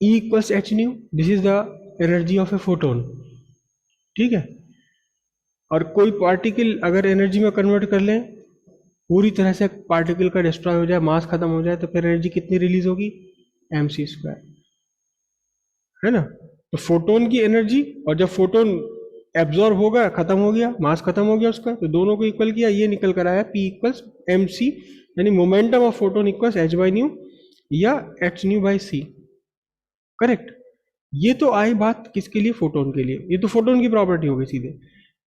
E equals H new, this is the energy of a photon, ठीक है। और कोई पार्टिकल अगर एनर्जी में कन्वर्ट कर लें, पूरी तरह से पार्टिकल का डिस्ट्रॉय हो जाए, मास खत्म हो जाए, तो फिर एनर्जी कितनी रिलीज होगी, mc², है ना। तो फोटोन की एनर्जी, और जब फोटोन एब्जॉर्ब होगा, खत्म हो गया, मास खत्म हो गया उसका, तो दोनों को इक्वल किया, ये निकल कर आया P इक्वल्स mc, यानी momentum of photon equals h by new या h new by c, correct. ये तो आई बात किसके लिए, फोटोन के लिए, ये तो फोटोन की प्रॉपर्टी हो गई सीधे,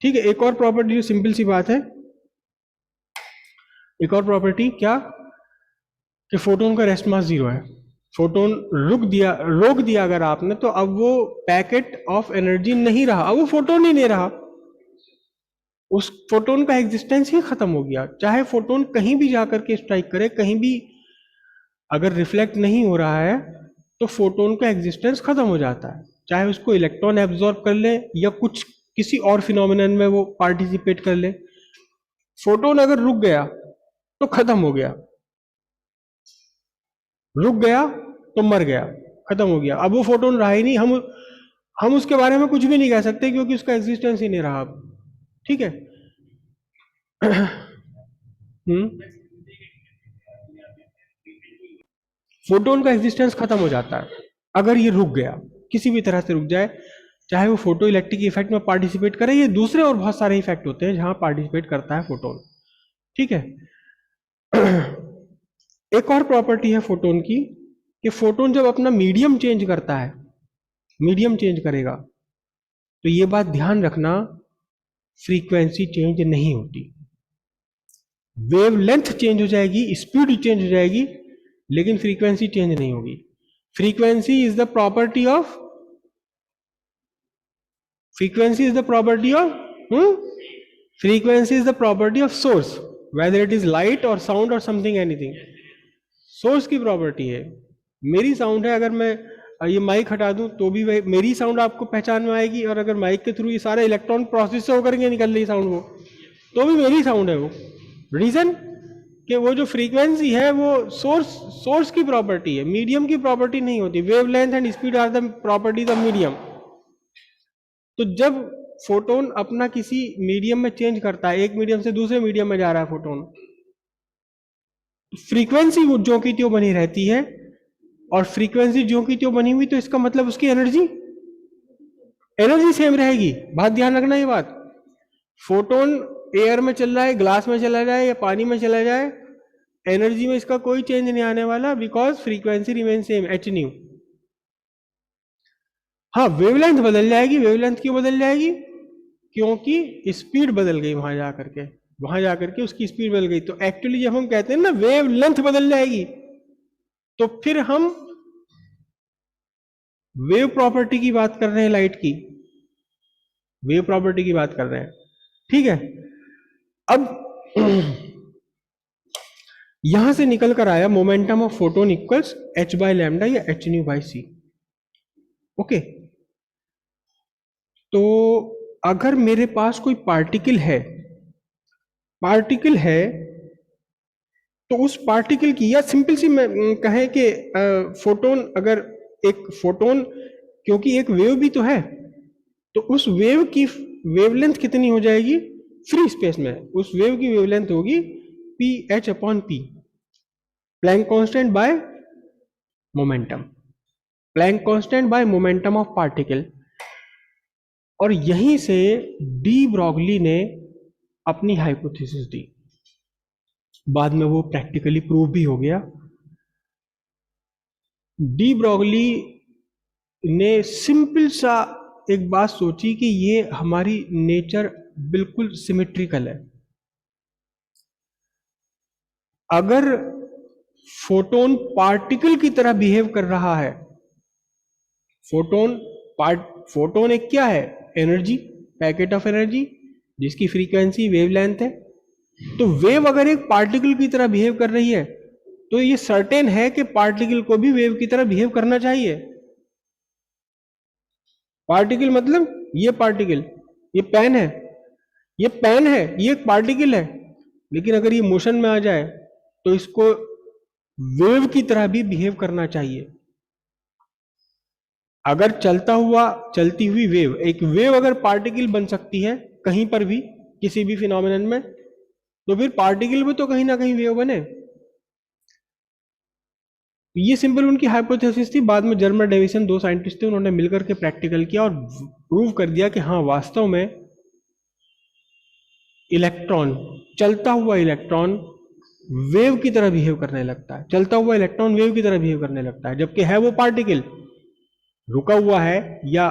ठीक है। एक और प्रॉपर्टी जो सिंपल सी बात है, एक और प्रॉपर्टी क्या, कि फोटोन का रेस्ट मास 0 है। फोटोन रोक दिया अगर आपने, तो अब वो पैकेट ऑफ एनर्जी नहीं रहा, अब वो फोटोन ही नहीं रहा, उस फोटोन का एग्जिस्टेंस ही खत्म हो गया। चाहे फोटोन कहीं भी जाकर के स्ट्राइक करे, कहीं भी अगर रिफ्लेक्ट नहीं हो रहा है, तो फोटोन का एग्जिस्टेंस खत्म हो जाता है। चाहे उसको इलेक्ट्रॉन एब्जॉर्ब कर ले या कुछ किसी और फिनोमिनन में वो पार्टिसिपेट कर ले, फोटोन अगर रुक गया तो खत्म हो गया, रुक गया तो मर गया, खत्म हो गया, अब वो फोटोन रहा ही नहीं, हम उसके बारे में कुछ भी नहीं कह सकते क्योंकि उसका एग्जिस्टेंस ही नहीं रहा अब, ठीक है। फोटोन का एग्जिस्टेंस खत्म हो जाता है अगर ये रुक गया, किसी भी तरह से रुक जाए, चाहे वो फोटो इलेक्ट्रिक इफेक्ट में पार्टिसिपेट करे, ये दूसरे और बहुत सारे इफेक्ट होते हैं जहां पार्टिसिपेट करता है फोटोन, ठीक है। एक और प्रॉपर्टी है फोटोन की, कि फोटोन जब अपना मीडियम चेंज करता है, मीडियम चेंज करेगा, तो ये बात ध्यान रखना, फ्रीक्वेंसी चेंज नहीं होती, वेव लेंथ चेंज हो जाएगी, स्पीड चेंज हो जाएगी, लेकिन फ्रीक्वेंसी चेंज नहीं होगी। Frequency is the property of, frequency is the property of frequency is the property of source, whether it is light or sound or something anything, source की property है। मेरी sound है, अगर मैं ये माइक हटा दूं तो भी वही मेरी साउंड आपको पहचान में आएगी, और अगर माइक के थ्रू ये सारे इलेक्ट्रॉन प्रोसेस से होकर के निकल रही साउंड वो, तो भी मेरी साउंड है वो। रीजन कि वो जो फ्रीक्वेंसी है वो सोर्स की प्रॉपर्टी है, मीडियम की प्रॉपर्टी नहीं होती। Wavelength and speed are the properties of medium. तो जब फोटोन अपना किसी मीडियम में चेंज करता है, एक मीडियम से दूसरे मीडियम में जा रहा है फोटोन, फ्रीक्वेंसी ज्यों की त्यों बनी रहती है, और फ्रीक्वेंसी ज्यों की त्यों बनी हुई, तो इसका मतलब उसकी एनर्जी एनर्जी सेम रहेगी। बात ध्यान रखना ये बात, फोटोन एयर में चल रहा है, ग्लास में चला जाए या पानी में चला जाए, एनर्जी में इसका कोई चेंज नहीं आने वाला, because frequency remain same, H new. हाँ, वेवलेंथ बदल जाएगी। वेवलेंथ क्यों बदल जाएगी, क्योंकि स्पीड बदल गई, वहां जाकर के उसकी स्पीड बदल गई। तो एक्चुअली जब हम कहते हैं ना वेव लेंथ बदल जाएगी, तो फिर हम वेव प्रॉपर्टी की बात कर रहे हैं, लाइट की वेव प्रॉपर्टी की बात कर रहे हैं, ठीक है। अब यहां से निकल कर आया momentum of photon equals h by lambda या h nu by c, okay. तो अगर मेरे पास कोई पार्टिकल है, तो उस पार्टिकल की, या सिंपल सी कहें कि फोटोन, अगर एक फोटोन, क्योंकि एक वेव भी तो है, तो उस वेव की वेवलेंथ कितनी हो जाएगी फ्री स्पेस में, उस वेव की वेवलेंथ होगी P H upon P, Planck constant by momentum, Planck constant by momentum of particle. और यहीं से डी ब्रॉगली ने अपनी हाइपोथेसिस दी, बाद में वो प्रैक्टिकली प्रूव भी हो गया। डी ब्रॉगली ने सिंपल सा एक बात सोची कि ये हमारी नेचर बिल्कुल सिमेट्रिकल है। अगर फोटोन पार्टिकल की तरह बिहेव कर रहा है, फोटोन एक क्या है, एनर्जी, पैकेट ऑफ एनर्जी, जिसकी फ्रीक्वेंसी वेवलेंथ है। तो वेव अगर एक पार्टिकल की तरह बिहेव कर रही है, तो ये सर्टेन है कि पार्टिकल को भी वेव की तरह बिहेव करना चाहिए। पार्टिकल मतलब ये पार्टिकल, ये पेन है, ये पेन है, ये एक पार्टिकल है, लेकिन अगर ये मोशन में आ जाए तो इसको वेव की तरह भी बिहेव करना चाहिए। अगर चलती हुई वेव, एक वेव अगर पार्टिकल बन सकती है कहीं पर भी किसी भी फिनोमिनन में, तो फिर पार्टिकल भी तो कहीं ना कहीं वेव बने। ये सिंपल उनकी हाइपोथेसिस थी। बाद में जर्मन डेविसन, दो साइंटिस्ट थे, उन्होंने मिलकर के प्रैक्टिकल किया और प्रूव कर दिया कि हाँ वास्तव में इलेक्ट्रॉन, चलता हुआ इलेक्ट्रॉन वेव की तरह बिहेव करने लगता है, चलता हुआ इलेक्ट्रॉन वेव की तरह बिहेव करने लगता है, जबकि है वो पार्टिकल, रुका हुआ है या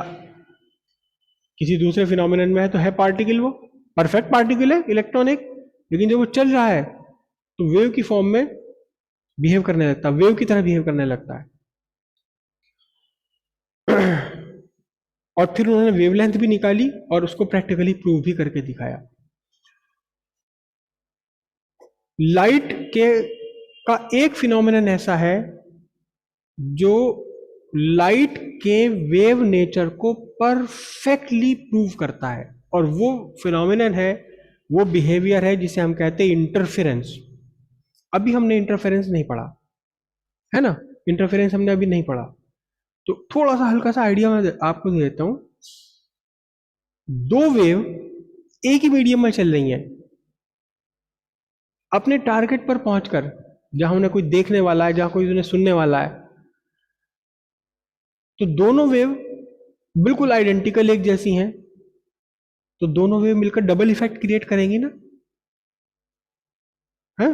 किसी दूसरे फिनोमिनन में है तो है पार्टिकल, वो परफेक्ट पार्टिकल है इलेक्ट्रॉन एक, लेकिन जब वो चल रहा है तो वेव की फॉर्म में बिहेव करने लगता है, वेव की तरह बिहेव करने लगता है। और फिर उन्होंने वेवलेंथ भी निकाली और उसको प्रैक्टिकली प्रूव भी करके दिखाया। लाइट के का एक फिनोमिनन ऐसा है जो लाइट के वेव नेचर को परफेक्टली प्रूव करता है, और वो फिनोमिनन है, वो बिहेवियर है जिसे हम कहते हैं इंटरफेरेंस। अभी हमने इंटरफेरेंस नहीं पढ़ा है ना, इंटरफेरेंस हमने अभी नहीं पढ़ा, तो थोड़ा सा हल्का सा आइडिया मैं आपको दे देता हूं। दो वेव एक ही मीडियम में चल रही हैं, अपने टारगेट पर पहुंचकर, जहां उन्हें कोई देखने वाला है, जहां कोई उन्हें सुनने वाला है, तो दोनों वेव बिल्कुल आइडेंटिकल एक जैसी हैं, तो दोनों वेव मिलकर डबल इफेक्ट क्रिएट करेंगी ना। है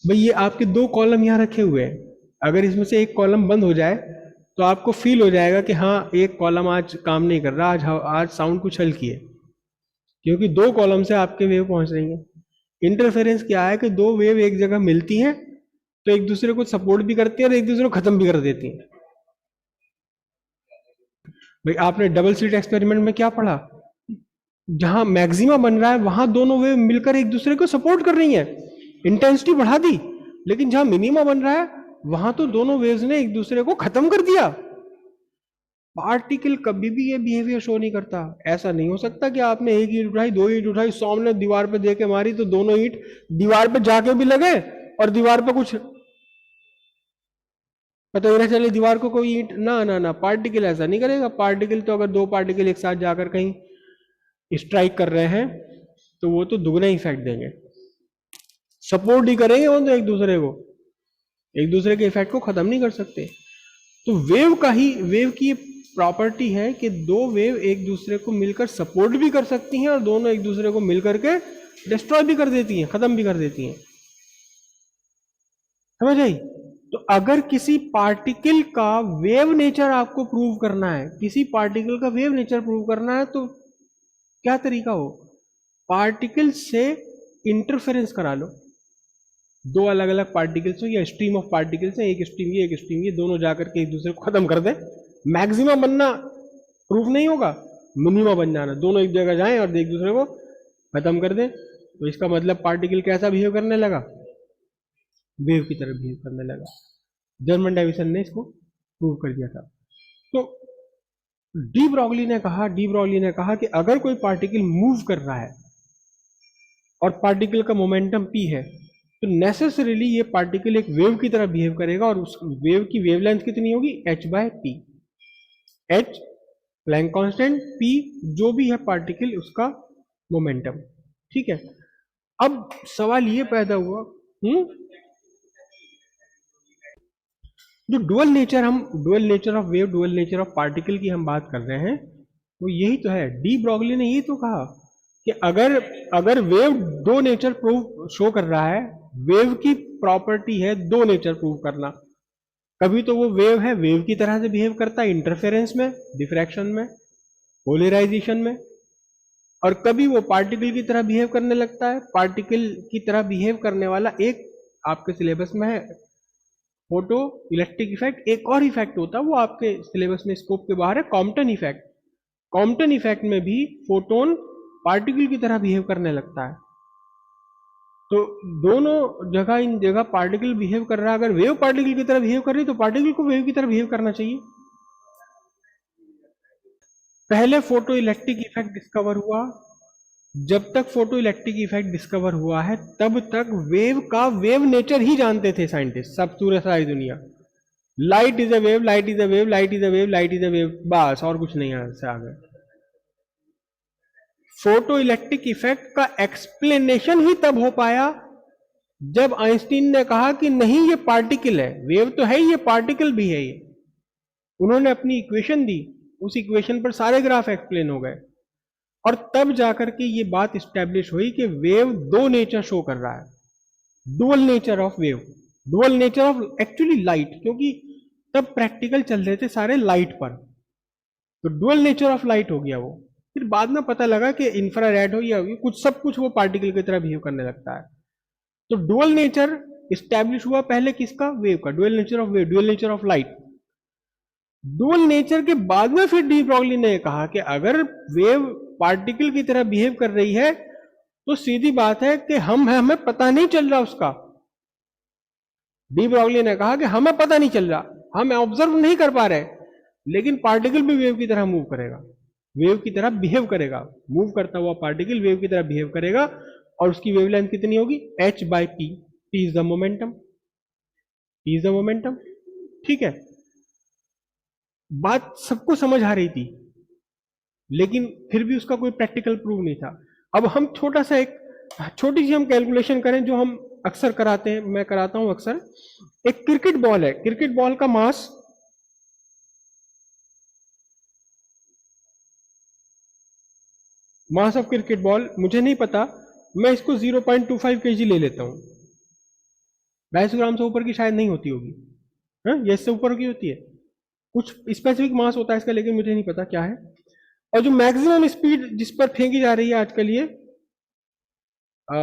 भाई, ये आपके दो कॉलम यहां रखे हुए हैं, अगर इसमें से एक कॉलम बंद हो जाए तो आपको फील हो जाएगा कि हाँ एक कॉलम आज काम नहीं कर रहा, आज साउंड कुछ हल्की है, क्योंकि दो कॉलम से आपके वेव पहुंच रही है। इंटरफेरेंस क्या है कि दो वेव एक जगह मिलती हैं तो एक दूसरे को सपोर्ट भी करती है और एक दूसरे को खत्म भी कर देती हैं। भाई आपने डबल स्लिट एक्सपेरिमेंट में क्या पढ़ा, जहां मैक्सिमा बन रहा है वहां दोनों वेव मिलकर एक दूसरे को सपोर्ट कर रही हैं, इंटेंसिटी बढ़ा दी, लेकिन जहां मिनिमा बन रहा है वहां तो दोनों वेव्स ने एक दूसरे को खत्म कर दिया। पार्टिकल कभी भी ये बिहेवियर शो नहीं करता। ऐसा नहीं हो सकता कि आपने एक ईंट उठाई, दो ईंट उठाई, सामने दीवार पे दे के मारी तो दोनों ईंट दीवार पे जाके भी लगे और दीवार पे कुछ पता ही ना चले दीवार को कोई ईंट, ना ना ना, पार्टिकल ऐसा नहीं करेगा। पार्टिकल तो अगर दो पार्टिकल एक साथ जाकर कहीं स्ट्राइक कर रहे हैं तो वो तो दुगना इफेक्ट देंगे, सपोर्ट ही करेंगे वो तो एक दूसरे को, एक दूसरे के इफेक्ट को खत्म नहीं कर सकते। तो वेव की प्रॉपर्टी है कि दो वेव एक दूसरे को मिलकर सपोर्ट भी कर सकती हैं और दोनों एक दूसरे को मिलकर के डिस्ट्रॉय भी कर देती हैं, खत्म भी कर देती हैं। समझ आई? तो अगर किसी पार्टिकल का वेव नेचर आपको प्रूव करना है, किसी पार्टिकल का वेव नेचर प्रूव करना है, तो क्या तरीका हो, पार्टिकल से इंटरफेरेंस करा लो। दो अलग अलग पार्टिकल्स हो या स्ट्रीम ऑफ पार्टिकल्स है, एक स्ट्रीम ये एक स्ट्रीम ये, दोनों जाकर के एक दूसरे को खत्म कर दे। मैक्सिमम बनना प्रूफ नहीं होगा, मिनिमम बन जाना, दोनों एक जगह जाएं और एक दूसरे को खत्म कर दें, तो इसका मतलब पार्टिकल कैसा बिहेव करने लगा, वेव की तरह बिहेव करने लगा। जर्मन डेविसन ने इसको प्रूव कर दिया था। तो डी ब्रॉगली ने कहा कि अगर कोई पार्टिकल मूव कर रहा है और पार्टिकल का मोमेंटम p है, तो नेसेसरीली ये पार्टिकल एक वेव की तरह बिहेव करेगा, और उस वेव की वेवलेंथ कितनी होगी, h/p, h Planck constant, p जो भी है पार्टिकल उसका मोमेंटम। ठीक है, अब सवाल ये पैदा हुआ, जो dual nature of wave, dual nature of particle की हम बात कर रहे हैं, वो यही तो है। डी ब्रॉगली ने ये तो कहा कि अगर वेव दो नेचर प्रूव शो कर रहा है, वेव की प्रॉपर्टी है दो नेचर प्रूव करना, कभी तो वो वेव है, वेव की तरह से बिहेव करता है इंटरफेरेंस में, डिफ्रैक्शन में, पोलराइजेशन में, और कभी वो पार्टिकल की तरह बिहेव करने लगता है। पार्टिकल की तरह बिहेव करने वाला एक आपके सिलेबस में है फोटो इलेक्ट्रिक इफेक्ट, एक और इफेक्ट होता है वो आपके सिलेबस में स्कोप के बाहर है, कॉम्पटन इफेक्ट। कॉम्पटन इफेक्ट में भी फोटोन पार्टिकल की तरह बिहेव करने लगता है। तो दोनों जगह, इन जगह पार्टिकल बिहेव कर रहा है, अगर वेव पार्टिकल की तरह बिहेव कर रही है तो पार्टिकल को वेव की तरह बिहेव करना चाहिए। पहले फोटो इलेक्ट्रिक इफेक्ट डिस्कवर हुआ, जब तक फोटो इलेक्ट्रिक इफेक्ट डिस्कवर हुआ है तब तक वेव का वेव नेचर ही जानते थे साइंटिस्ट सब, पूरे सारी दुनिया। Light is a wave, light is a wave, light is a wave, light is a wave, बस और कुछ नहीं है इससे आगे। फोटो इलेक्ट्रिक इफेक्ट का एक्सप्लेनेशन ही तब हो पाया जब आइंस्टीन ने कहा कि नहीं ये पार्टिकल है, वेव तो है, ये पार्टिकल भी है ये। उन्होंने अपनी इक्वेशन दी, उस इक्वेशन पर सारे ग्राफ एक्सप्लेन हो गए, और तब जाकर के ये बात स्टैब्लिश हुई कि वेव दो नेचर शो कर रहा है, dual nature of wave, dual nature of actually light, क्योंकि तब प्रैक्टिकल चल रहे थे सारे लाइट पर, तो डुअल नेचर ऑफ लाइट हो गया वो। फिर बाद में पता लगा कि इंफ्रारेड हो या कुछ, सब कुछ वो पार्टिकल की तरह बिहेव करने लगता है। तो डुअल नेचर स्टैब्लिश हुआ पहले किसका, वेव का, dual nature of wave, dual nature of light. Dual nature के बाद में फिर डी ब्रॉगली ने कहा कि अगर वेव पार्टिकल की तरह बिहेव कर रही है तो सीधी बात है कि हमें पता नहीं चल रहा उसका। डी ब्रॉगली ने कहा कि हमें पता नहीं चल रहा, हम ऑब्जर्व नहीं कर पा रहे, लेकिन पार्टिकल भी वेव की तरह मूव करेगा, वेव की तरह बिहेव करेगा, मूव करता हुआ पार्टिकल वेव की तरह बिहेव करेगा, और उसकी वेवलेंथ कितनी होगी, h by P, P is the momentum, P is the momentum. ठीक है, बात सबको समझ आ रही थी, लेकिन फिर भी उसका कोई प्रैक्टिकल प्रूफ नहीं था। अब हम छोटा सा एक छोटी सी हम कैलकुलेशन करें जो हम अक्सर कराते हैं, मैं कराता हूं अक्सर। एक क्रिकेट बॉल है, क्रिकेट बॉल का मास ऑफ क्रिकेट बॉल मुझे नहीं पता, मैं इसको 0.25 kg ले लेता हूं, 250 ग्राम से ऊपर की शायद नहीं होती होगी, हाँ ये इससे ऊपर की होती है, कुछ स्पेसिफिक मास होता है इसका, लेकिन मुझे नहीं पता क्या है। और जो मैक्सिमम स्पीड जिस पर फेंकी जा रही है आजकल ये, आ,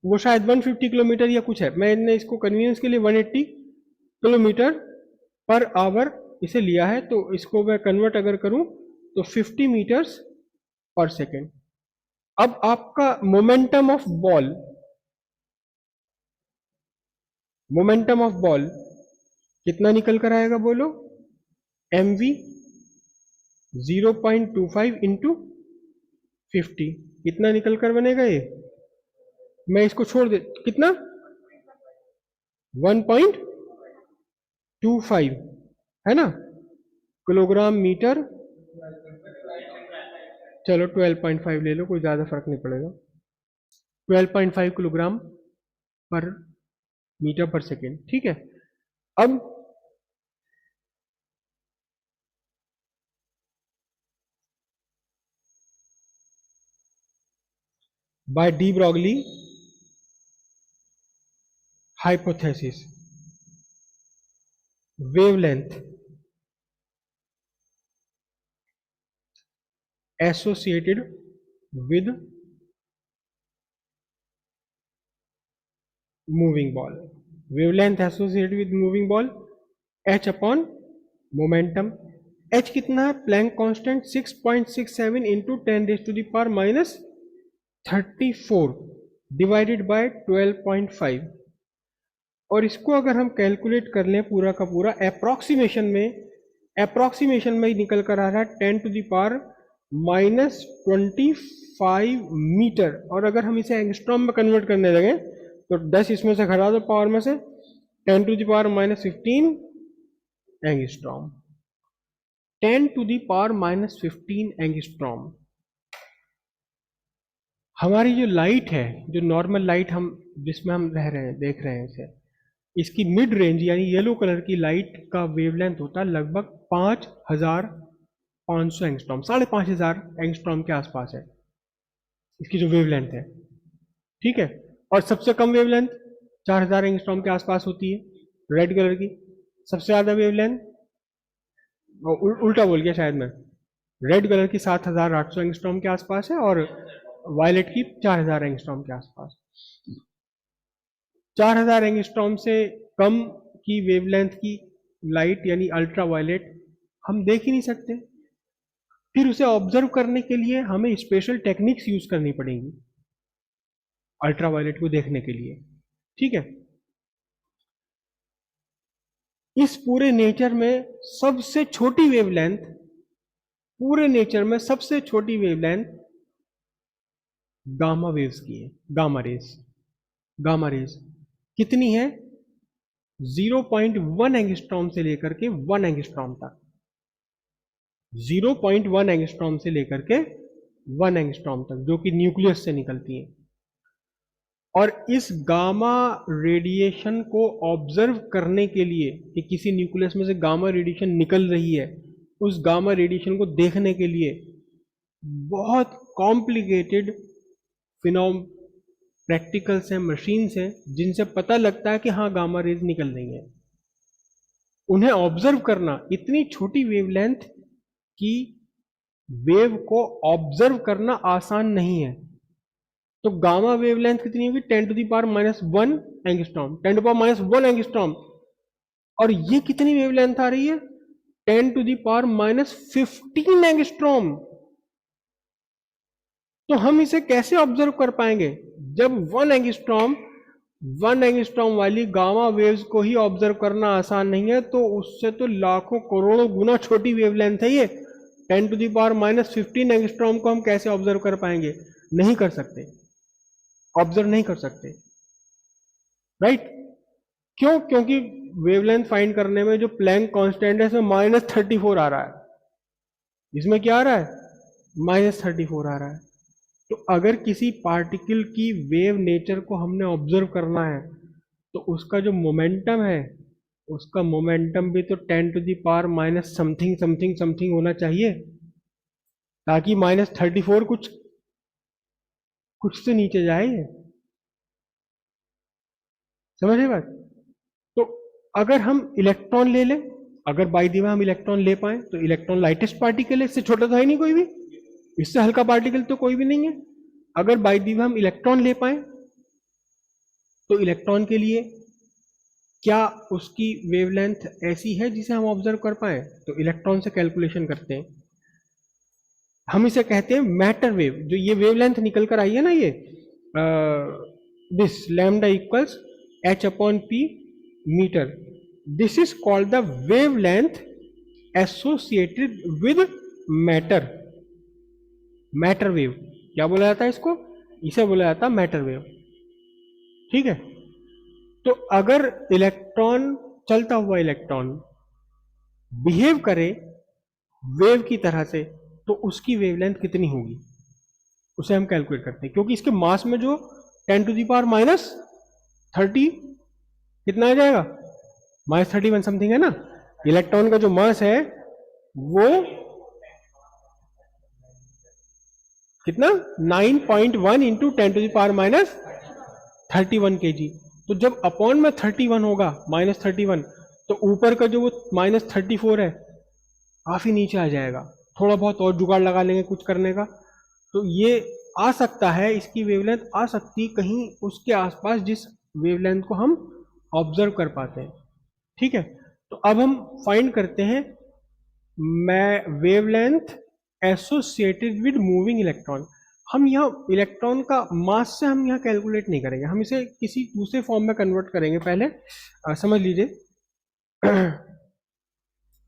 वो शायद 150 किलोमीटर या कुछ है, मैंने इसको कन्वीनियंस के लिए 180 किलोमीटर पर आवर इसे लिया है, तो इसको मैं कन्वर्ट अगर करूं तो 50 मीटर्स पर सेकेंड। अब आपका momentum of ball, momentum of ball कितना निकल कर आएगा बोलो, mv 0.25 इंटू 50, कितना निकल कर बनेगा ये, मैं इसको छोड़ दे, कितना 1.25 है ना, किलोग्राम मीटर, चलो 12.5 ले लो, कोई ज्यादा फर्क नहीं पड़ेगा, 12.5 किलोग्राम पर मीटर पर सेकेंड। ठीक है, अब by de Broglie hypothesis, wavelength associated with moving ball, wavelength associated with moving ball, h upon momentum। h कितना है, Planck constant 6.67 into 10⁻⁻34 divided by 12.5। और इसको अगर हम कैलकुलेट कर लें पूरा का पूरा, अप्रोक्सीमेशन में निकल कर आ रहा है 10⁻⁻25 मीटर, और अगर हम इसे एंगस्ट्रॉम में कन्वर्ट करने लगे तो 10 इसमें से घटा दो पावर में से, 10⁻⁻15 एंगस्ट्रॉम, 10⁻⁻15 एंगस्ट्रॉम। हमारी जो लाइट है, जो नॉर्मल लाइट हम जिसमें हम रह रहे हैं, देख रहे हैं इसे, इसकी मिड रेंज यानी येलो कलर की लाइट का वेवलेंथ होता है लगभग 5500 एंगस्ट्रॉम, 5500 एंगस्ट्रॉम के आसपास है इसकी जो वेवलेंथ है। ठीक है, और सबसे कम वेवलेंथ 4000 एंगस्ट्रॉम के आसपास होती है रेड कलर की, सबसे ज्यादा वेवलेंथ, उल्टा बोल गया शायद मैं, रेड कलर की 7800 एंगस्ट्रॉम के आसपास है, और वायलेट की 4000 एंगस्ट्रॉम के आसपास। 4000 एंगस्ट्रॉम से कम की वेवलेंथ की लाइट यानी अल्ट्रा वायलेट हम देख ही नहीं सकते, फिर उसे ऑब्जर्व करने के लिए हमें स्पेशल टेक्निक्स यूज करनी पड़ेंगी अल्ट्रा वायलेट को देखने के लिए। ठीक है, इस पूरे नेचर में सबसे छोटी वेवलेंथ, पूरे नेचर में सबसे छोटी वेवलेंथ गामा वेव्स की है, गामा रेज, गामा रेज कितनी है, 0.1 एंगस्ट्रॉम से लेकर के 1 एंगस्ट्रॉम तक, 0.1 एंगस्ट्रॉम से लेकर के 1 एंगस्ट्रॉम तक, जो कि न्यूक्लियस से निकलती है। और इस गामा रेडिएशन को ऑब्जर्व करने के लिए कि किसी न्यूक्लियस में से गामा रेडिएशन निकल रही है, उस गामा रेडिएशन को देखने के लिए बहुत कॉम्प्लिकेटेड फिनोम प्रैक्टिकल्स हैं, मशीन्स हैं, जिनसे पता लगता है कि हाँ गामा रेज निकल रही हैं। उन्हें ऑब्जर्व करना, इतनी छोटी वेवलेंथ की वेव को ऑब्जर्व करना आसान नहीं है। तो गामा वेवलेंथ कितनी होगी? 10⁻⁻1 एंगस्ट्रॉम, 10⁻1 एंगस्ट्रॉम। और ये कितनी वेवलेंथ आ रही है? 10⁻15 एंगस्ट्रॉम। तो हम इसे कैसे ऑब्जर्व कर पाएंगे? जब 1 एंगस्ट्रॉम वाली गामा वेव्स को ही ऑब्जर्व करना आसान नहीं है, तो उससे तो लाखों करोड़ों गुना छोटी वेवलेंथ है ये। 10⁻15 एंगस्ट्रॉम को हम कैसे ऑब्जर्व कर पाएंगे? नहीं कर सकते, ऑब्जर्व नहीं कर सकते, राइट? क्यों? क्योंकि वेवलेंथ फाइंड करने में जो प्लैंक कांस्टेंट है, इसमें -34 आ रहा है। इसमें क्या आ रहा है? -34 आ रहा है। तो अगर किसी पार्टिकल की वेव नेचर को हमने ऑब्जर्व करना है, तो उसका जो मोमेंटम है, उसका मोमेंटम भी तो 10⁻⁻ समथिंग समथिंग समथिंग होना चाहिए, ताकि -34 कुछ कुछ से नीचे जाए। समझे बात? तो अगर हम इलेक्ट्रॉन ले लें, अगर बाई दी वे हम इलेक्ट्रॉन ले पाए, तो इलेक्ट्रॉन लाइटेस्ट पार्टिकल है, इससे छोटा तो है नहीं कोई भी, इससे हल्का पार्टिकल तो कोई भी नहीं है। अगर बाई दी वे हम इलेक्ट्रॉन ले पाए, तो इलेक्ट्रॉन के लिए क्या उसकी वेवलेंथ ऐसी है जिसे हम ऑब्जर्व कर पाए? तो इलेक्ट्रॉन से कैलकुलेशन करते हैं, हम इसे कहते हैं मैटर वेव। जो ये वेवलेंथ निकल कर आई है ना, ये this lambda equals h/p metre, this is called the wavelength associated with matter. Matter wave क्या बोला जाता है इसको? इसे बोला जाता है मैटर वेव। ठीक है? तो अगर इलेक्ट्रॉन, चलता हुआ इलेक्ट्रॉन बिहेव करे वेव की तरह से, तो उसकी वेवलेंथ कितनी होगी, उसे हम कैलकुलेट करते हैं। क्योंकि इसके मास में जो 10⁻30 कितना आ जाएगा? -31 समथिंग है ना। इलेक्ट्रॉन का जो मास है वो कितना? 9.1 इंटू 10⁻31 kg। तो जब अपॉन में 31 होगा, -31, तो ऊपर का जो वो -34 है, काफी नीचे आ जाएगा। थोड़ा बहुत और जुगाड़ लगा लेंगे कुछ करने का, तो ये आ सकता है, इसकी वेवलेंथ आ सकती कहीं उसके आसपास जिस वेवलेंथ को हम ऑब्जर्व कर पाते हैं। ठीक है? तो अब हम फाइंड करते हैं मैं wavelength associated with moving electron. हम यहाँ इलेक्ट्रॉन का मास से हम यहाँ कैलकुलेट नहीं करेंगे, हम इसे किसी दूसरे फॉर्म में कन्वर्ट करेंगे। पहले समझ लीजिए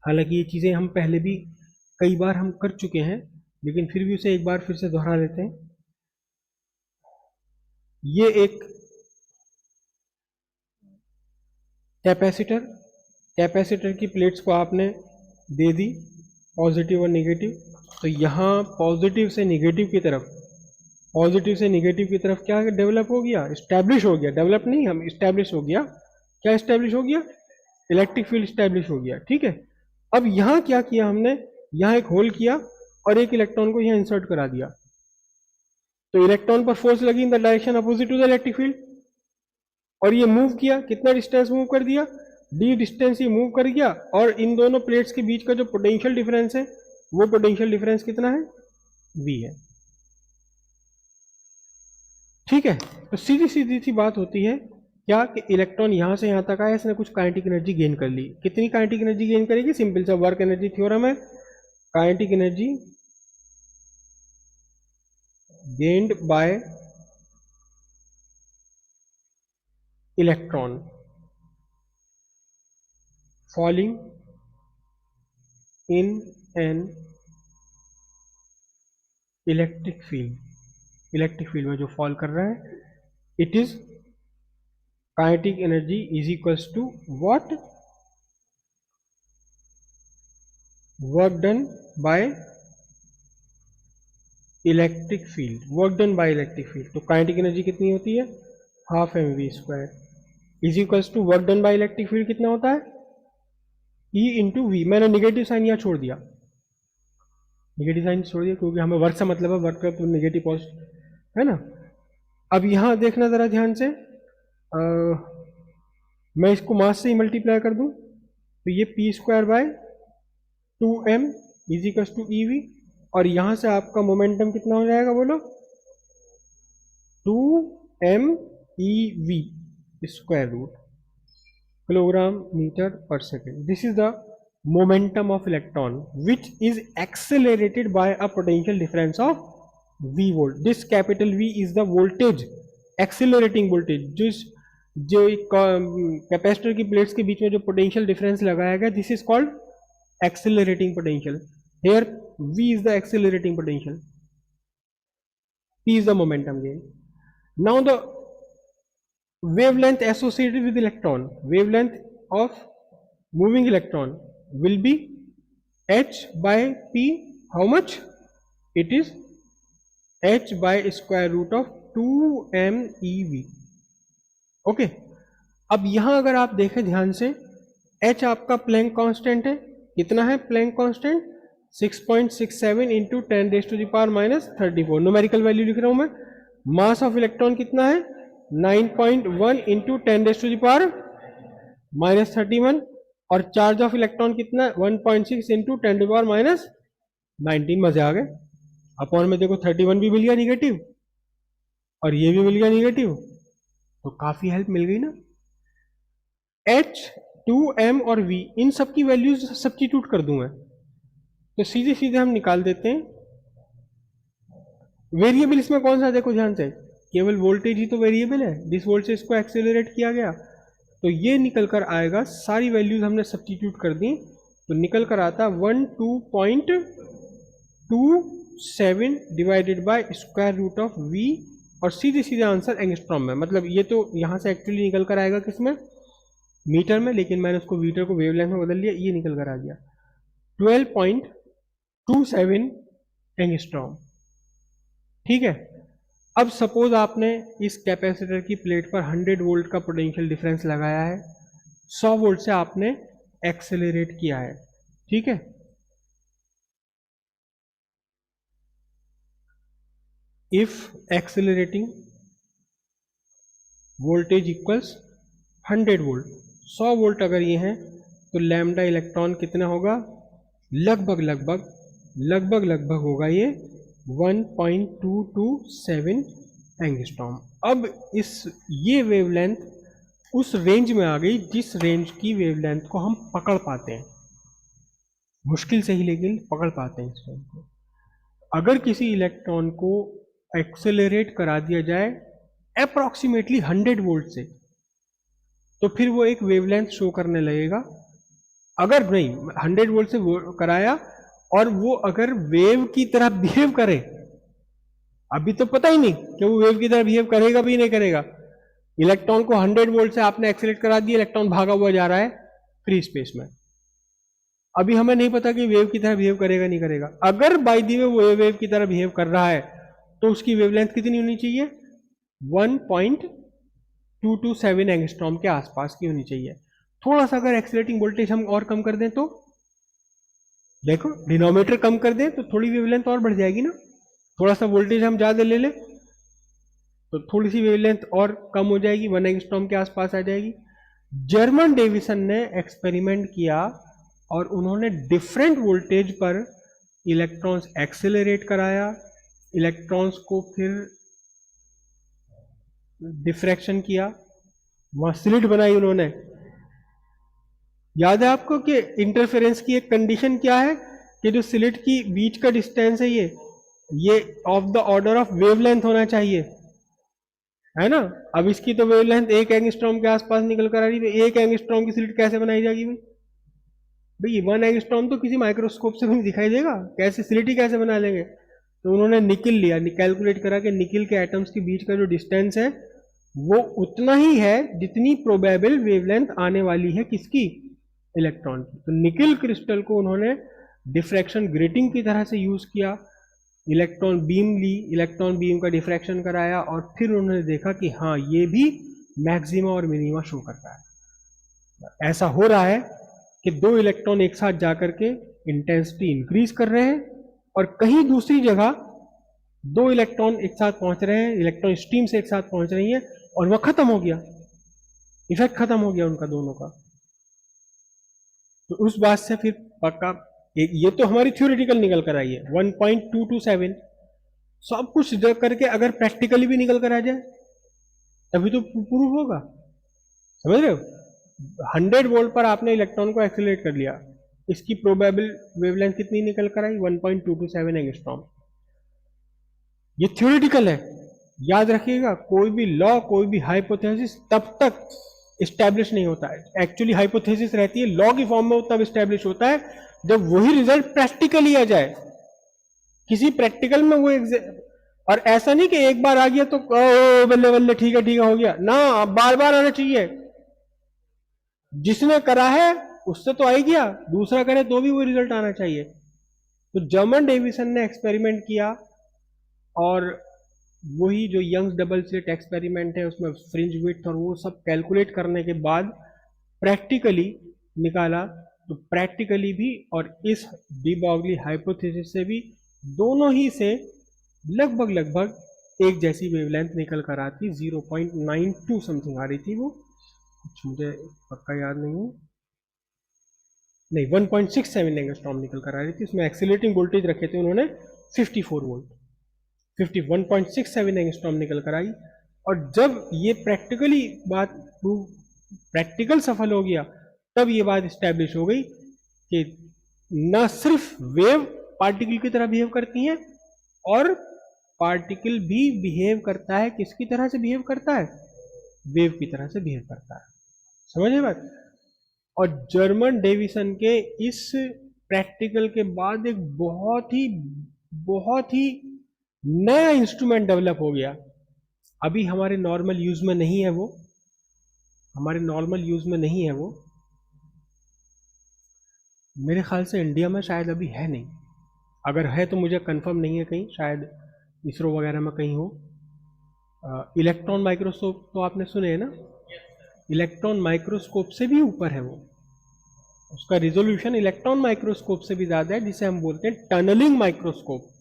हालांकि ये चीज़ें हम पहले भी कई बार हम कर चुके हैं, लेकिन फिर भी उसे एक बार फिर से दोहरा लेते हैं। ये एक कैपेसिटर, कैपेसिटर की प्लेट्स को आपने दे दी पॉजिटिव और नेगेटिव, तो यहाँ पॉजिटिव से नेगेटिव की तरफ, पॉजिटिव से नेगेटिव की तरफ क्या डेवलप हो गया? इस्टेब्लिश हो गया। डेवलप नहीं, हम इस्टेब्लिश हो गया। क्या इस्टेब्लिश हो गया? इलेक्ट्रिक फील्ड इस्टेब्लिश हो गया। ठीक है? अब यहाँ क्या किया हमने? यहाँ एक होल किया और एक इलेक्ट्रॉन को यहाँ इंसर्ट करा दिया, तो इलेक्ट्रॉन पर फोर्स लगी in the direction opposite to the electric field, और ये मूव किया। कितना डिस्टेंस मूव कर दिया? d डिस्टेंस ये मूव कर गया, और इन दोनों प्लेट्स के बीच का जो पोटेंशियल डिफरेंस है, वो पोटेंशियल डिफरेंस कितना है? v है। ठीक है? तो सीधी सीधी सी बात होती है क्या कि इलेक्ट्रॉन यहां से यहां तक आया, इसने कुछ काइनेटिक एनर्जी गेन कर ली। कितनी काइनेटिक एनर्जी गेन करेगी? सिंपल सा वर्क एनर्जी थ्योरम है, kinetic energy gained by electron falling in an electric field. Electric field में जो फॉल कर रहा है, it is kinetic energy is equals to what, work done by electric field, work done by electric field. तो kinetic energy कितनी होती है, half M V square is equals to work done by electric field कितना होता है, E into we. मैंने negative sign यहाँ छोड़ दिया, निगेटिव साइन छोड़ दिया क्योंकि हमें वर्क से मतलब है, वर्क का तो निगेटिव पॉजिटिव है ना। अब यहाँ देखना जरा ध्यान से, मैं इसको मास से ही मल्टीप्लाई कर दूं तो ये P square by 2m is equals to E V, और यहां से आपका मोमेंटम कितना हो जाएगा बोलो, 2m E V square root kilogram metre per second. This is the momentum of electron which is accelerated by a potential difference of v volt. This capital V is the voltage, accelerating voltage। जो capacitor की plates के बीच में जो potential difference लगाया गया, this is called accelerating potential. Here V is the accelerating potential, P is the momentum gain. Now the wavelength associated with electron, wavelength of moving electron will be h by p. How much? It is h by square root of 2m ev. Okay, अब यहां अगर आप देखें ध्यान से, h आपका Planck constant है, कितना है Planck constant, 6.67 into 10⁻⁻34। Numerical value लिख रहा हूं मैं। मास ऑफ इलेक्ट्रॉन कितना है, 9.1 इंटू 10⁻31, और चार्ज ऑफ इलेक्ट्रॉन कितना है, 1.6 इंटू 10⁻19। मजे आ गए। अपॉन में देखो 31 भी मिल गया निगेटिव, और ये भी मिल गया निगेटिव, तो काफी हेल्प मिल गई ना। h, 2m और v, इन सब की वैल्यूज सब्स्टिट्यूट कर दूं मैं, तो सीधे सीधे हम निकाल देते हैं। वेरिएबल इसमें कौन सा, देखो ध्यान से, केवल वोल्टेज ही तो वेरिएबल है। जिस वोल्ट से इसको एक्सेलरेट किया गया, तो ये निकल कर आएगा, सारी वैल्यूज हमने सब्स्टिट्यूट कर दी, तो निकल कर आता 12.27 divided by square root of v, और सीधे सीधे आंसर एंगस्ट्रॉम में। मतलब ये तो यहाँ से एक्चुअली निकल कर आएगा किसमें, मीटर में, लेकिन मैंने उसको मीटर को वेवलेंथ में बदल लिया, ये निकल कर आ गया 12.27 एंगस्ट्रॉम। ठीक है। अब सपोज आपने इस कैपेसिटर की प्लेट पर 100 वोल्ट का पोटेंशियल डिफरेंस लगाया है, 100 वोल्ट से आपने एक्सेलरेट किया है। ठीक है, if accelerating voltage equals 100 volt, 100 volt अगर ये है, तो लैम्डा इलेक्ट्रॉन कितना होगा, लगभग होगा ये 1.227 एंगस्ट्रॉम। अब ये वेवलेंथ उस रेंज में आ गई जिस रेंज की वेवलेंथ को हम पकड़ पाते हैं, मुश्किल से ही लेकिन पकड़ पाते हैं इस रेंज को। अगर किसी इलेक्ट्रॉन को एक्सेलरेट करा दिया जाए अप्रॉक्सीमेटली 100 वोल्ट से, तो फिर वो एक वेवलेंथ शो करने लगेगा। अगर नहीं 100 वोल्ट से कराया और वो अगर वेव की तरह बिहेव करे, अभी तो पता ही नहीं कि वो वेव की तरह बिहेव करेगा भी नहीं करेगा। इलेक्ट्रॉन को 100 वोल्ट से आपने एक्सेलरेट करा दिया, इलेक्ट्रॉन भागा हुआ जा रहा है फ्री स्पेस में, अभी हमें नहीं पता कि वेव की तरह बिहेव करेगा नहीं करेगा। अगर बाय द वे वो वेव की तरह बिहेव कर रहा है, तो उसकी वेवलेंथ कितनी होनी चाहिए, 1.227 एंगस्ट्रॉम के आसपास की होनी चाहिए। थोड़ा सा अगर एक्सेलरेटिंग वोल्टेज हम और कम कर दें, तो देखो डिनोमिनेटर कम कर दें तो थोड़ी वेवलेंथ और बढ़ जाएगी ना। थोड़ा सा वोल्टेज हम ज्यादा ले लें तो थोड़ी सी वेवलेंथ और कम हो जाएगी, 1 एंगस्ट्रॉम के आसपास आ जाएगी। जर्मन डेविसन ने एक्सपेरिमेंट किया और उन्होंने डिफरेंट वोल्टेज पर इलेक्ट्रॉन्स एक्सेलरेट कराया, इलेक्ट्रॉन्स को फिर डिफ्रैक्शन किया, वहां स्लिट बनाई उन्होंने। याद है आपको कि इंटरफेरेंस की एक कंडीशन क्या है, कि जो स्लिट की बीच का डिस्टेंस है ये of the order of wavelength होना चाहिए, है ना। अब इसकी तो वेवलेंथ 1 एंगस्ट्रॉम के आसपास निकल कर आ रही है, 1 एंगस्ट्रॉम की स्लिट कैसे बनाई जाएगी भाई 1 एंगस्ट्रॉम तो किसी माइक्रोस्कोप से भी नहीं दिखाई देगा, कैसे स्लिट ही कैसे बना लेंगे। तो उन्होंने निकिल लिया, कैलकुलेट करा कि निकिल के एटम्स के बीच का जो डिस्टेंस है वो उतना ही है जितनी प्रोबेबल वेवलेंथ आने वाली है किसकी, इलेक्ट्रॉन की। तो निकिल क्रिस्टल को उन्होंने डिफ्रैक्शन ग्रेटिंग की तरह से यूज किया, इलेक्ट्रॉन बीम ली, इलेक्ट्रॉन बीम का डिफ्रैक्शन कराया, और फिर उन्होंने देखा कि हाँ ये भी मैक्सिमा और मिनिमा शो करता है। ऐसा हो रहा है कि दो इलेक्ट्रॉन एक साथ जाकर के इंटेंसिटी इंक्रीज कर रहे हैं, और कहीं दूसरी जगह दो इलेक्ट्रॉन एक साथ पहुंच रहे हैं, इलेक्ट्रॉन स्ट्रीम से एक साथ पहुंच रही है, और वह खत्म हो गया, इफेक्ट खत्म हो गया उनका दोनों का। तो उस बात से फिर पक्का, ये तो हमारी थ्योरेटिकल निकल कर आई है 1.227, सब कुछ करके अगर प्रैक्टिकली भी निकल कर आ जाए तभी तो प्रूव होगा, समझ रहे हो। 100 वोल्ट पर आपने इलेक्ट्रॉन को एक्सीलरेट कर लिया, इसकी प्रोबेबल वेवलेंथ कितनी निकल कर आई, 1.227 एंगस्ट्रॉम। ये थ्योरेटिकल है, याद रखिएगा। कोई भी लॉ, कोई भी हाइपोथेसिस तब तक इस्टेब्लिश नहीं होता है। एक्चुअली हाइपोथेसिस रहती है लॉ की फॉर्म में, वो तब इस्टेब्लिश होता है जब वही रिजल्ट प्रैक्टिकली आ जाए, किसी प्रैक्टिकल में वो और ऐसा नहीं कि एक बार आ गया तो बल्ले बल्ले ठीक है हो गया ना, बार बार आना चाहिए। जिसने करा है उससे तो आ ही गया, दूसरा करे तो भी वो रिजल्ट आना चाहिए। तो जर्मन डेविसन ने एक्सपेरिमेंट किया, और वही जो यंग्स डबल स्लिट एक्सपेरिमेंट है उसमें फ्रिंज विड्थ और वो सब कैलकुलेट करने के बाद प्रैक्टिकली निकाला। तो प्रैक्टिकली भी और इस डी ब्रॉगली हाइपोथेसिस से भी, दोनों ही से लगभग लगभग एक जैसी वेवलेंथ निकल कर आती, 0.92 समथिंग आ रही थी वो, कुछ मुझे पक्का याद नहीं है, नहीं 1.67 एंगस्ट्रॉम निकल कर आ रही थी। उसमें एक्सीलरेटिंग वोल्टेज रखे थे उन्होंने 54 वोल्ट, 51.67 एंगस्ट्रॉम निकल कर आई। और जब ये प्रैक्टिकली बात प्रैक्टिकल सफल हो गया, तब ये बात स्टैब्लिश हो गई कि न सिर्फ वेव पार्टिकल की तरह बिहेव करती हैं, और पार्टिकल भी बिहेव करता है, किसकी तरह से बिहेव करता है, वेव की तरह से बिहेव करता है, समझे बात। और जर्मन डेविसन के इस प्रैक्टिकल के बाद एक बहुत ही नया इंस्ट्रूमेंट डेवलप हो गया। अभी हमारे नॉर्मल यूज में नहीं है वो, हमारे नॉर्मल यूज में नहीं है वो, मेरे ख्याल से इंडिया में शायद अभी है नहीं, अगर है तो मुझे कंफर्म नहीं है, कहीं शायद इसरो वगैरह में कहीं हो। इलेक्ट्रॉन माइक्रोस्कोप तो आपने सुने हैं ना, इलेक्ट्रॉन माइक्रोस्कोप से भी ऊपर है वो, उसका रिजोल्यूशन इलेक्ट्रॉन माइक्रोस्कोप से भी ज्यादा है, जिसे हम बोलते हैं tunnelling microscope.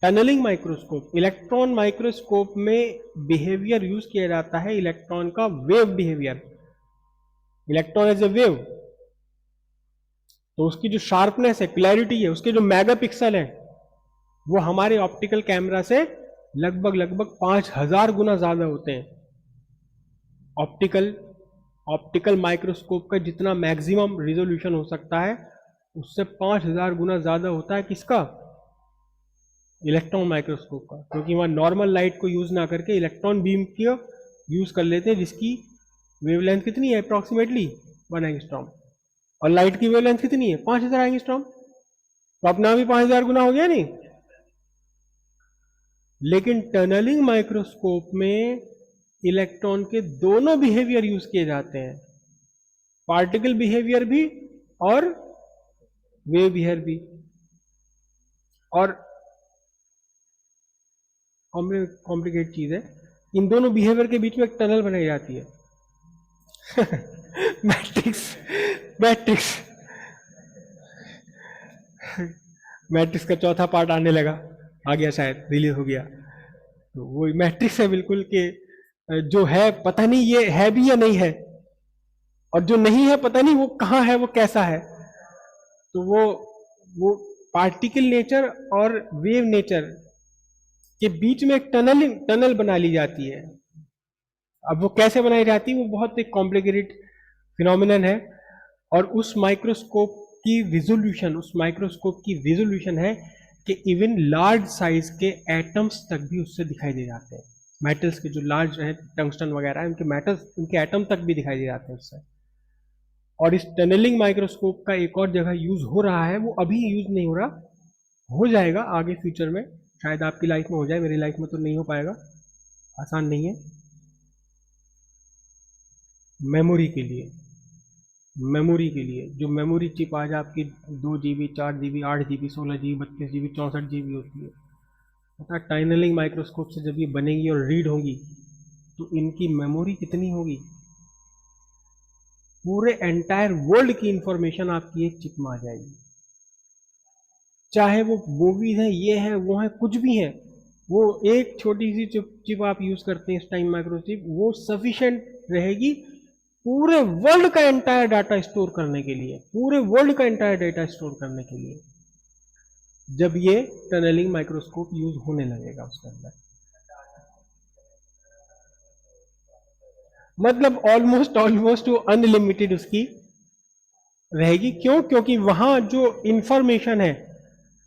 Tunnelling microscope, electron microscope में बिहेवियर यूज किया जाता है इलेक्ट्रॉन का wave behaviour, electron as a wave. तो उसकी जो शार्पनेस है, क्लैरिटी है, उसके जो मेगापिक्सल है, वो हमारे ऑप्टिकल कैमरा से लगभग 5000 गुना ज्यादा होते हैं। ऑप्टिकल माइक्रोस्कोप का जितना मैक्सिमम रिजोल्यूशन हो सकता है, उससे 5000 गुना ज्यादा होता है किसका, इलेक्ट्रॉन माइक्रोस्कोप का। क्योंकि वहां नॉर्मल लाइट को यूज ना करके इलेक्ट्रॉन बीम की यूज कर लेते हैं, जिसकी वेवलेंथ कितनी है, अप्रोक्सीमेटली 1 एंगस्ट्रॉम, और लाइट की वेवलेंथ कितनी है, 5000 एंगस्ट्रॉम। तो अपना भी 5000 गुना हो गया नहीं। लेकिन टनलिंग माइक्रोस्कोप में इलेक्ट्रॉन के दोनों बिहेवियर यूज किए जाते हैं, पार्टिकल बिहेवियर भी और वेव बिहेवियर भी। और कॉम्प्लिकेट चीज है, इन दोनों बिहेवियर के बीच में एक टनल बनाई जाती है मैट्रिक्स मैट्रिक्स का चौथा पार्ट आने लगा, आ गया शायद, रिलीज हो गया। तो वो मैट्रिक्स है बिल्कुल के, जो है पता नहीं ये है भी या नहीं है, और जो नहीं है पता नहीं वो कहाँ है, वो कैसा है। तो वो पार्टिकल नेचर और वेव नेचर के बीच में एक टनल बना ली जाती है। अब वो कैसे बनाई जाती है, वो बहुत एक कॉम्प्लिकेटेड फिनोमिनन है। और उस माइक्रोस्कोप की रिजोल्यूशन है कि इवन लार्ज साइज के एटम्स तक भी उससे दिखाई दे जाते हैं। मेटल्स के जो लार्ज है, टंगस्टन वगैरह, उनके एटम तक भी दिखाई दे जाते हैं उससे। और इस टनलिंग माइक्रोस्कोप का एक और जगह यूज हो रहा है, वो अभी यूज नहीं हो रहा, हो जाएगा आगे फ्यूचर में, शायद आपकी लाइफ में हो जाए, मेरी लाइफ में तो नहीं हो पाएगा, आसान नहीं है। मेमोरी के लिए, मेमोरी के लिए जो मेमोरी चिप आज आपकी 2 GB 4 GB 8 GB 16 GB 32 GB 64 GB होती है, पता टनलिंग माइक्रोस्कोप से जब ये बनेगी और रीड होगी तो इनकी मेमोरी कितनी होगी, पूरे एंटायर वर्ल्ड की इंफॉर्मेशन आपकी एक चिप में आ जाएगी। चाहे वो मूवीज है, ये है, वो है, कुछ भी है, वो एक छोटी सी चिप आप यूज करते हैं इस टाइम माइक्रोचिप, वो सफिशिएंट रहेगी पूरे वर्ल्ड का एंटायर डाटा स्टोर करने के लिए, पूरे वर्ल्ड का एंटायर डाटा स्टोर करने के लिए, जब ये टनलिंग माइक्रोस्कोप यूज होने लगेगा उसके अंदर। मतलब ऑलमोस्ट ऑलमोस्ट वो अनलिमिटेड उसकी रहेगी। क्यों? क्योंकि वहां जो इंफॉर्मेशन है,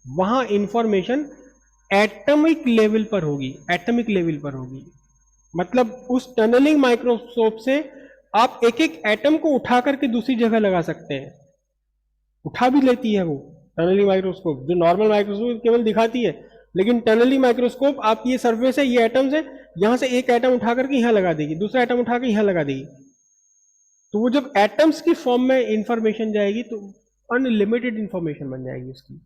वहां इंफॉर्मेशन एटॉमिक लेवल पर होगी, एटॉमिक लेवल पर होगी। मतलब उस टनलिंग माइक्रोस्कोप से आप एक एक एटम को उठा करके दूसरी जगह लगा सकते हैं, उठा भी लेती है वो टनलिंग माइक्रोस्कोप। जो नॉर्मल माइक्रोस्कोप केवल दिखाती है, लेकिन टनलिंग माइक्रोस्कोप आप ये सरफेस है, ये एटम्स है, यहां से एक एटम उठा करके यहां लगा देगी, दूसरा एटम उठा के यहां लगा देगी। तो वो जब एटम्स की फॉर्म में इंफॉर्मेशन जाएगी तो अनलिमिटेड इंफॉर्मेशन बन जाएगी उसकी।